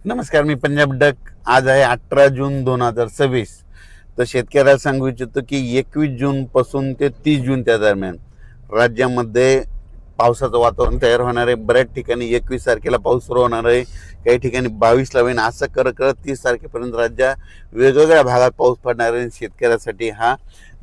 नमस्कार, मी पंजाब डक. आज आहे 18 जून 2026. तर शेतकऱ्याला सांगू इच्छितो की 21 जून पासून ते 30 जून त्या दरम्यान राज्यामध्ये पावसाचं वातावरण तयार होणार आहे. बऱ्याच ठिकाणी 21 तारखेला पाऊस सुरू होणार आहे, काही ठिकाणी 22ला होईल. असं करत करत 30 तारखेपर्यंत राज्यात वेगवेगळ्या भागात पाऊस पडणार आहे. शेतकऱ्यासाठी हा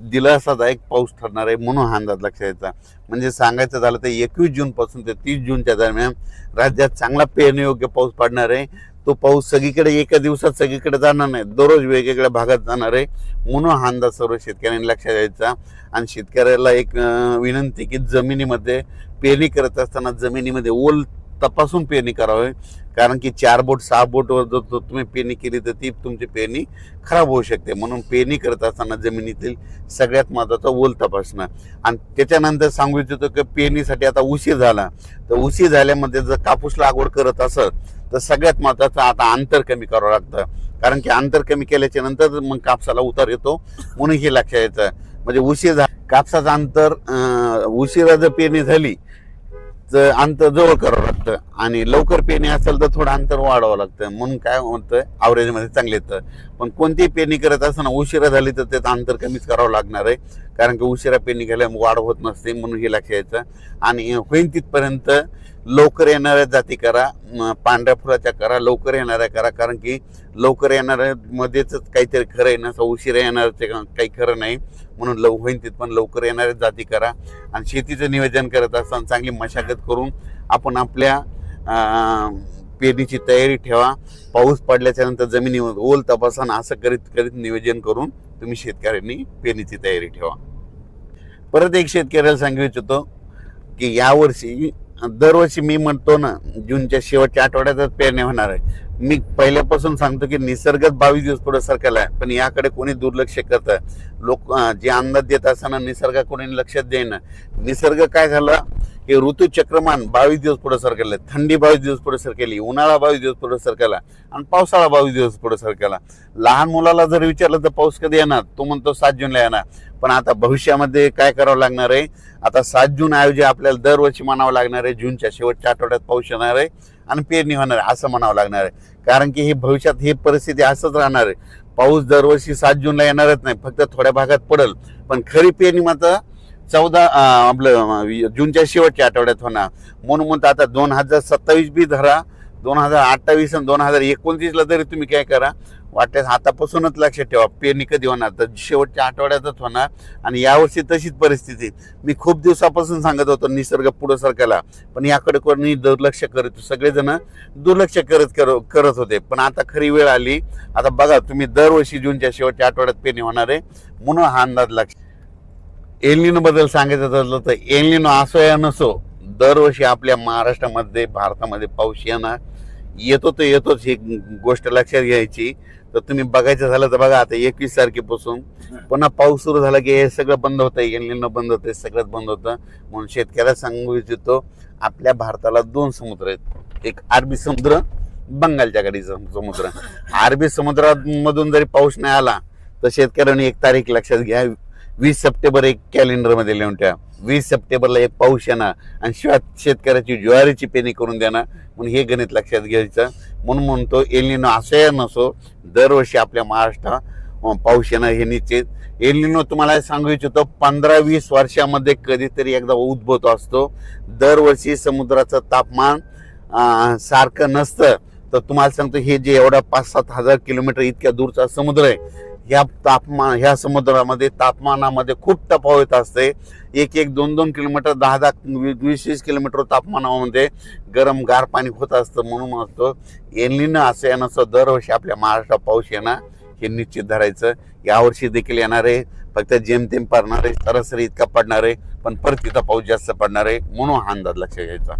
दिलासादायक पाऊस ठरणार आहे, म्हणून हा अंदाज लक्षात यायचा. म्हणजे सांगायचं झालं तर 21 जून पासून ते 30 जूनच्या दरम्यान राज्यात चांगला पेरणीयोग्य पाऊस पडणार आहे. तो पाऊस सगळीकडे एका दिवसात सगळीकडे जाणार नाही, दररोज वेगवेगळ्या भागात जाणार आहे, म्हणून हा अंदाज सर्व शेतकऱ्यांनी लक्षात द्यायचा. आणि शेतकऱ्याला एक विनंती की जमिनीमध्ये पेरणी करत असताना जमिनीमध्ये ओल तपासून पेरणी करावी. कारण की 4 बोट 6 बोटवर जर तुम्ही पेरणी केली तर ती तुमची पेरणी खराब होऊ शकते. म्हणून पेरणी करत असताना जमिनीतील सगळ्यात महत्त्वाचा ओल तपासणं. आणि त्याच्यानंतर सांगू इच्छितो की पेरणीसाठी आता उशीर झाला, तर उशीर झाल्यामध्ये जर कापूस लागवड करत असेल तर सगळ्यात महत्त्वाचं आता अंतर कमी करावं लागतं. कारण की अंतर कमी केल्याच्या नंतर मग कापसाला उतार येतो, म्हणून हे लक्षात यायचं. म्हणजे उशीर कापसाचं अंतर उशिरा जर पेरणी झाली तर अंतर जवळ करावं लागतं, आणि लवकर पेरणी असेल तर थोडं अंतर वाढवावं लागतं. म्हणून काय होतं, ॲव्हरेजमध्ये चांगलं येतं. पण कोणतीही पेरणी करत असताना उशिरा झाली तर त्याचं अंतर कमीच करावं लागणार आहे. कारण की उशिरा पेरणी केल्यामुळे वाढ होत नसते, म्हणून हे लक्षात यायचं. आणि होईल तिथपर्यंत लवकर येणाऱ्या जाती करा, पांढऱ्या फुलाच्या करा, लवकर येणाऱ्या करा. कारण की लवकर येणाऱ्या मध्येच काहीतरी खरं आहे, नसं उशिरा येणारचे काही खरं नाही. म्हणून होईल तिथपर्यंत लवकर येणाऱ्या जाती करा. आणि शेतीचं नियोजन करत असताना चांगली मशागत करून आपण आपल्या पेरणीची तयारी ठेवा. पाऊस पडल्याच्या नंतर जमिनीवर ओल तपासा, असं करीत करीत नियोजन करून तुम्ही शेतकऱ्यांनी पेरणीची तयारी ठेवा. परत एक शेतकऱ्याला सांगू इच्छितो की यावर्षी दरवर्षी मी म्हणतो ना, जूनच्या शेवटच्या आठवड्यातच पेरणी होणार आहे. मी पहिल्यापासून सांगतो की निसर्गच 22 दिवस पुढे सरकला आहे, पण याकडे कोणी दुर्लक्ष करतं. लोक जे अंदाज देत असताना निसर्ग कोणी लक्षात देईना. निसर्ग काय झाला की ऋतुचक्रमान 22 दिवस पुढे सरकलं. थंडी 22 दिवस पुढे सरकली, उन्हाळा 22 दिवस पुढे सरकला, आणि पावसाळा 22 दिवस पुढे सरकला. लहान मुलाला जर विचारलं तर पाऊस कधी येणार, तो म्हणतो 7 जूनला येणार. पण आता भविष्यामध्ये काय करावं लागणार आहे, आता 7 जून ऐवजी आपल्याला दरवर्षी म्हणावं लागणार आहे जूनच्या शेवटच्या आठवड्यात पाऊस येणार आहे आणि पेरणी होणार आहे, असं म्हणावं लागणार आहे. कारण की हे भविष्यात ही परिस्थिती असंच राहणार आहे. पाऊस दरवर्षी 7 जूनला येणारच नाही, फक्त थोड्या भागात पडेल. पण खरी पेरणी मात्र 14 जूनच्या शेवटच्या आठवड्यात होणार. म्हणून म्हणतो आता 2027 बी धरा, 2028 आणि 2029ला तरी तुम्ही काय करा, वाटल्यास आतापासूनच लक्षात ठेवा पेरणी कधी होणार, तर शेवटच्या आठवड्यातच होणार. आणि यावर्षी तशीच परिस्थिती. मी खूप दिवसापासून सांगत होतो निसर्ग पुढे सरकायला, पण याकडे कोणी दुर्लक्ष करत, सगळेजण दुर्लक्ष करत होते. पण आता खरी वेळ आली. आता बघा तुम्ही, दरवर्षी जूनच्या शेवटच्या आठवड्यात पेरणी होणार आहे, म्हणून हा अंदाज लक्ष. एल बद्दल सांगायचं झालं तर एल असो या नसो, दरवर्षी आपल्या महाराष्ट्रामध्ये भारतामध्ये पाऊस येतो तर येतोच, ही गोष्ट लक्षात घ्यायची. तर तुम्ही बघायचं झालं तर बघा, आता 21 तारखेपासून पुन्हा पाऊस सुरू झाला की हे सगळं बंद होतं, एल बंद होतं, सगळंच बंद होतं. म्हणून शेतकऱ्याला सांगू इच्छितो, आपल्या भारताला 2 समुद्र आहेत, एक अरबी समुद्र, बंगालच्या कडीचा समुद्र. अरबी समुद्रामधून जरी पाऊस नाही आला तर शेतकऱ्यांनी एक तारीख लक्षात घ्या, 20 सप्टेंबर एक कॅलेंडरमध्ये लिहून ठेवा. 20 सप्टेंबरला एक पाऊस येणार आणि शिवाय शेतकऱ्याची ज्वारीची पेरणी करून देणार. म्हणून हे गणित लक्षात घ्यायचं. म्हणून म्हणतो एल असं नसो, दरवर्षी आपल्या महाराष्ट्रात पाऊस येणार हे निश्चित. एल तुम्हाला सांगू इच्छितो 15-20 वर्षामध्ये कधीतरी एकदा उद्भवतो असतो. दरवर्षी समुद्राचं तापमान सारखं नसतं. तर तुम्हाला सांगतो, हे जे एवढा 5-7 हजार किलोमीटर इतक्या दूरचा समुद्र आहे, ह्या समुद्रामध्ये तापमानामध्ये खूप तफावत असते. 1-1, 2-2 किलोमीटर, 10-10, 20-20 किलोमीटर तापमानामध्ये गरम गार पाणी होत असतं. म्हणून म्हणतो एल असं येणं, दरवर्षी आपल्या महाराष्ट्रात पाऊस येणार हे निश्चित धरायचं. यावर्षी देखील येणार आहे, फक्त जेमतेम पडणार आहे, सरासरी इतका पडणार आहे, पण परत तिथं पाऊस जास्त पडणार आहे, म्हणून हा अंदाज लक्षात घ्यायचा.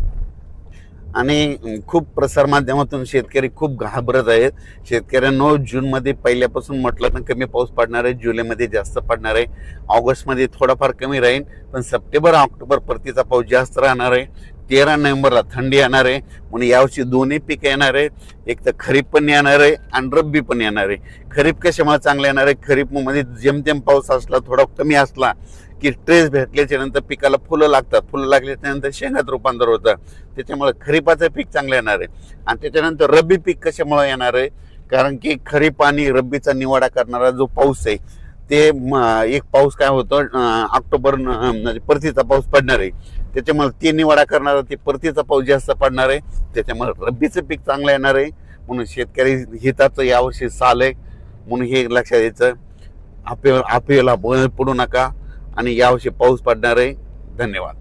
आणि खूप प्रसारमाध्यमातून शेतकरी खूप घाबरत आहेत. शेतकऱ्यांनो, जूनमध्ये पहिल्यापासून म्हटलं तर कमी पाऊस पडणार आहे, जुलैमध्ये जास्त पडणार आहे, ऑगस्टमध्ये थोडाफार कमी राहील, पण सप्टेंबर ऑक्टोबर परतीचा पाऊस जास्त राहणार आहे. 13 नोव्हेंबरला थंडी येणार आहे, म्हणून यावर्षी दोन्ही पिकं येणार आहे. एक तर खरीप पण येणार आहे आणि रब्बी पण येणार आहे. खरीप कशामुळे चांगलं येणार आहे, खरीप मध्ये जेमतेम पाऊस असला, थोडा कमी असला की ट्रेस भेटल्याच्या नंतर पिकाला फुलं लागतात, फुलं लागल्याच्या नंतर शेंगात रूपांतर होतं. त्याच्यामुळे खरीपाचं पीक चांगलं येणार आहे. आणि त्याच्यानंतर रब्बी पीक कशामुळे येणार आहे, कारण की खरीप आणि रब्बीचा निवाडा करणारा जो पाऊस आहे ते एक पाऊस काय होतं ऑक्टोबर म्हणजे परतीचा पाऊस पडणार आहे, त्याच्यामुळे ते निवाडा करणारा ते परतीचा पाऊस जास्त पडणार आहे. त्याच्यामुळे रब्बीचं पीक चांगलं येणार आहे. म्हणून शेतकरी हिताचं यावर्षी साल आहे, म्हणून हे लक्षात यायचं. अफवेला बळी पडू नका आणि यावर्षी पाऊस पडणार आहे. धन्यवाद.